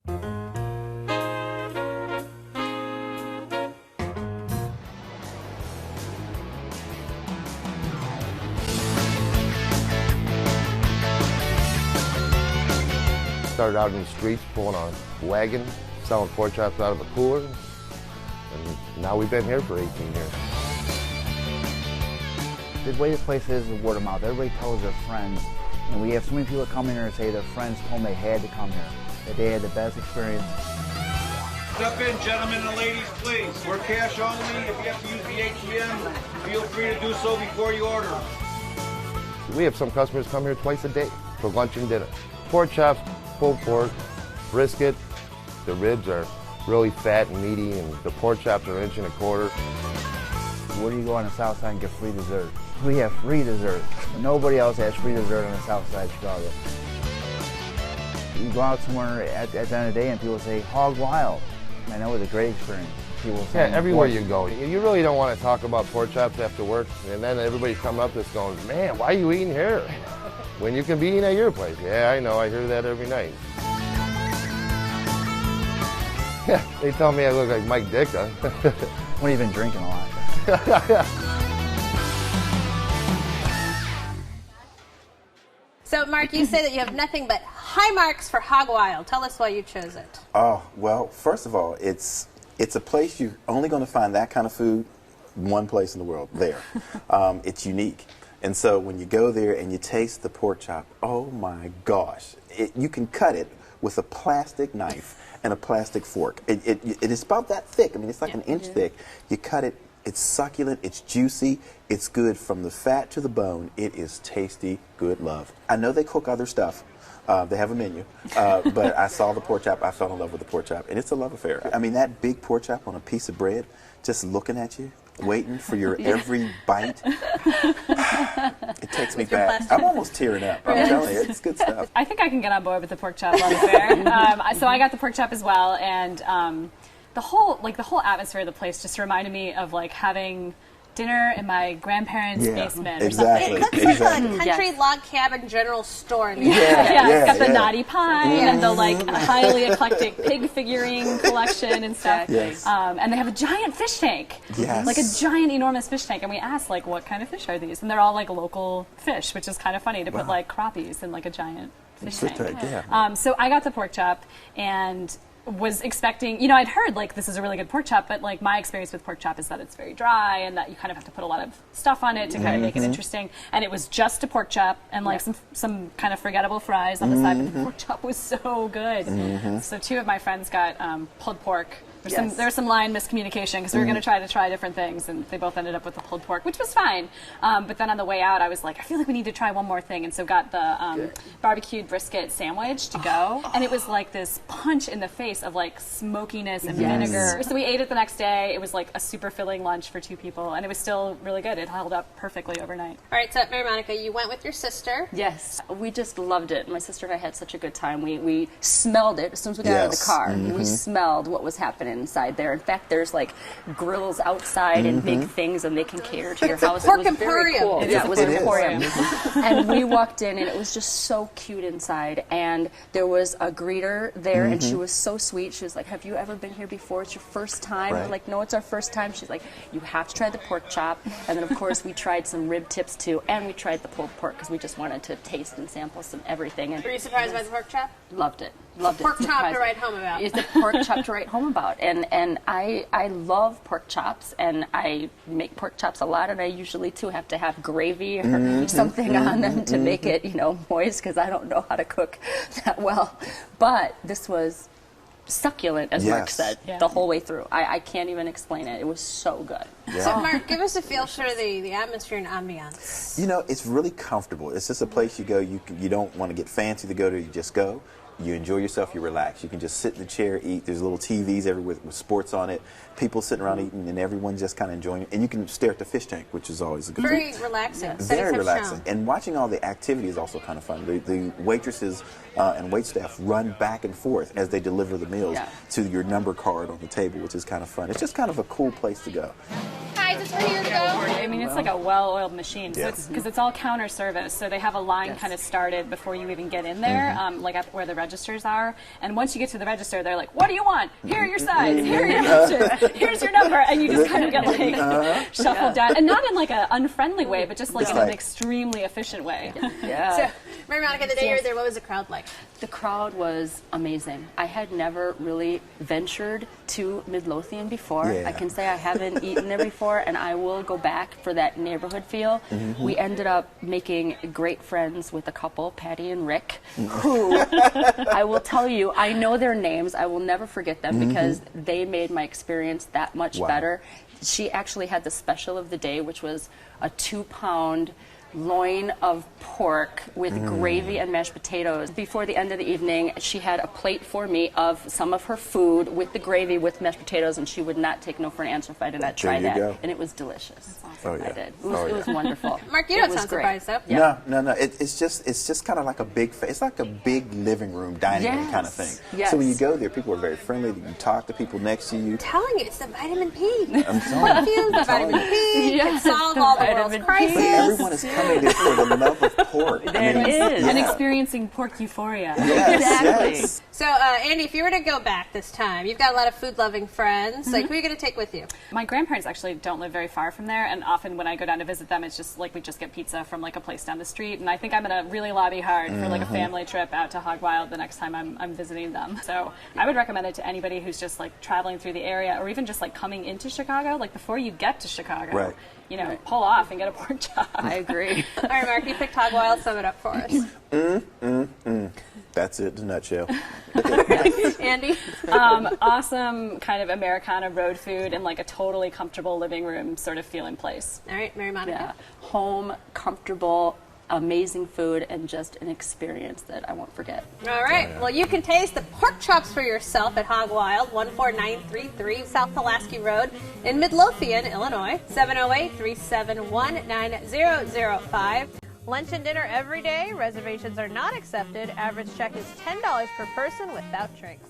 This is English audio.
Started out in the streets pulling a wagon, selling pork chops out of a cooler, and now we've been here for 18 years. The way the place is word of mouth. Everybody tells their friends, and we have so many people come in here and say their friends told them they had to come here, that they had the best experience. Step in, gentlemen and ladies, please. We're cash only. If you have to use the ATM, feel free to do so before you order. We have some customers come here twice a day for lunch and dinner. Pork chops, pulled pork, brisket. The ribs are really fat and meaty, and the pork chops are 1.25 inches. Where do you go on the south side and get free dessert? We have free dessert. Nobody else has free dessert on the south side of Chicago. You go out somewhere at the end of the day and people say, hog wild. Man, that was a great experience. People yeah, everywhere you go. You really don't want to talk about pork chops after work, and then everybody come up that's going, man, why are you eating here? When you can be eating at your place. Yeah, I know, I hear that every night. Yeah, they tell me I look like Mike Ditka. When you've been drinking a lot. So, Mark, you say that you have nothing but high marks for Hog Wild. Tell us why you chose it. Oh, well, first of all, it's a place you're only going to find that kind of food one place in the world, there. It's unique. And so when you go there and you taste the pork chop, oh my gosh, you can cut it with a plastic knife and a plastic fork. It is about that thick. I mean, it's like an inch thick. You cut it, it's succulent, it's juicy, it's good from the fat to the bone. It is tasty, good love. I know they cook other stuff. They have a menu, but I saw the pork chop, I fell in love with the pork chop, and it's a love affair. I mean, that big pork chop on a piece of bread, just looking at you, waiting for your every bite. It takes me back. I'm almost tearing up. I'm telling you, it's good stuff. I think I can get on board with the pork chop love affair. So I got the pork chop as well, and the whole atmosphere of the place just reminded me of like having dinner in my grandparents' basement or something. It looks like a country log cabin general store. In it's got the naughty pine and the like highly eclectic pig figurine collection and stuff. And they have a giant fish tank, like a giant, enormous fish tank. And we asked, like, what kind of fish are these? And they're all like local fish, which is kind of funny to put like crappies in like a giant fish tank. So I got the pork chop and was expecting, you know, I'd heard like this is a really good pork chop, but like my experience with pork chop is that it's very dry and that you kind of have to put a lot of stuff on it to kind of make it interesting. And it was just a pork chop and like some kind of forgettable fries on the side, but the pork chop was so good. So two of my friends got pulled pork. There was some line miscommunication because we were going to try different things, and they both ended up with the pulled pork, which was fine. But then on the way out, I was like, I feel like we need to try one more thing, and so got the barbecued brisket sandwich to go, and it was like this punch in the face of like smokiness and vinegar. So we ate it the next day. It was like a super filling lunch for two people, and it was still really good. It held up perfectly overnight. All right, so Mary Monica, you went with your sister. Yes, we just loved it. My sister and I had such a good time. We smelled it as soon as we got out of the car. We smelled what was happening inside there. In fact, there's like grills outside and big things, and they can cater to your house. Pork it was very cool. emporium. Yeah, it was an emporium. And we walked in, and it was just so cute inside. And there was a greeter there, and she was so sweet. She was like, "Have you ever been here before? It's your first time?" We're like, "No, it's our first time." She's like, "You have to try the pork chop." And then, of course, we tried some rib tips too, and we tried the pulled pork because we just wanted to taste and sample some everything. And were you surprised by the pork chop? Loved it. Loved it. Pork chop to write home about. It's a pork chop to write home about. And I love pork chops, and I make pork chops a lot, and I usually, too, have to have gravy or something on them to make it, you know, moist, because I don't know how to cook that well. But this was succulent, as Mark said, the whole way through. I can't even explain it. It was so good. So, Mark, give us a feel for the atmosphere and ambiance. You know, it's really comfortable. It's just a place you go, you don't want to get fancy to go to, you just go. You enjoy yourself, you relax. You can just sit in the chair, eat. There's little TVs everywhere with sports on it. People sitting around eating, and everyone's just kind of enjoying it. And you can stare at the fish tank, which is always a good thing. Very relaxing. Very relaxing. And watching all the activity is also kind of fun. The waitresses and waitstaff run back and forth as they deliver the meals to your number card on the table, which is kind of fun. It's just kind of a cool place to go. sides is ready to go. I mean, it's like a well-oiled machine, so Yes. because it's all counter service, so they have a line Yes. kind of started before you even get in there, like at where the registers are. And once you get to the register, they're like, "What do you want? Here are your sides. Here are your options. Here's your number," and you just kind of get like shuffled down, and not in like an unfriendly way, but just like in an extremely efficient way. Yeah. So, Mary Monica, the day you were there, what was the crowd like? The crowd was amazing. I had never really ventured to Midlothian before. Yeah. I can say I haven't eaten there before, and I will go back for that neighborhood feel. We ended up making great friends with a couple, Patty and Rick, who I will tell you, I know their names. I will never forget them because they made my experience that much better. She actually had the special of the day, which was a 2-pound loin of pork with gravy and mashed potatoes. Before the end of the evening, she had a plate for me of some of her food with the gravy with mashed potatoes, and she would not take no for an answer if I did not try There you that. go. And it was delicious. Oh, yeah. I did. It was wonderful. Mark, you It don't was sound great. surprised, though. Yeah. No. It's just kind of like a big. It's like a big living room, dining room kind of thing. Yes. So when you go there, people are very friendly. You can talk to people next to you. Telling you, it's the vitamin P. I'm telling you. The vitamin P can Yes, solve the all the world's vitamin P. crises. Everyone is coming there for the love of pork. There is. And experiencing pork euphoria. Exactly. Yes. So, Andy, if you were to go back this time, you've got a lot of food-loving friends. Like, who are you going to take with you? My grandparents actually don't live very far from there, and often when I go down to visit them, it's just like we just get pizza from like a place down the street. And I think I'm going to really lobby hard for like a family trip out to Hog Wild the next time I'm visiting them. So I would recommend it to anybody who's just like traveling through the area, or even just like coming into Chicago. Like before you get to Chicago, Right. you know, pull off and get a pork chop. I agree. All right, Mark, you picked Hog Wild. Sum it up for us. That's it in a nutshell. Andy? Awesome kind of Americana road food and like a totally comfortable living room sort of feeling place. All right, Mary Monica. Yeah. Home, comfortable, amazing food, and just an experience that I won't forget. All right. Well, you can taste the pork chops for yourself at Hog Wild, 14933 South Pulaski Road in Midlothian, Illinois, 708-371-9005. Lunch and dinner every day. Reservations are not accepted. Average check is $10 per person without drinks.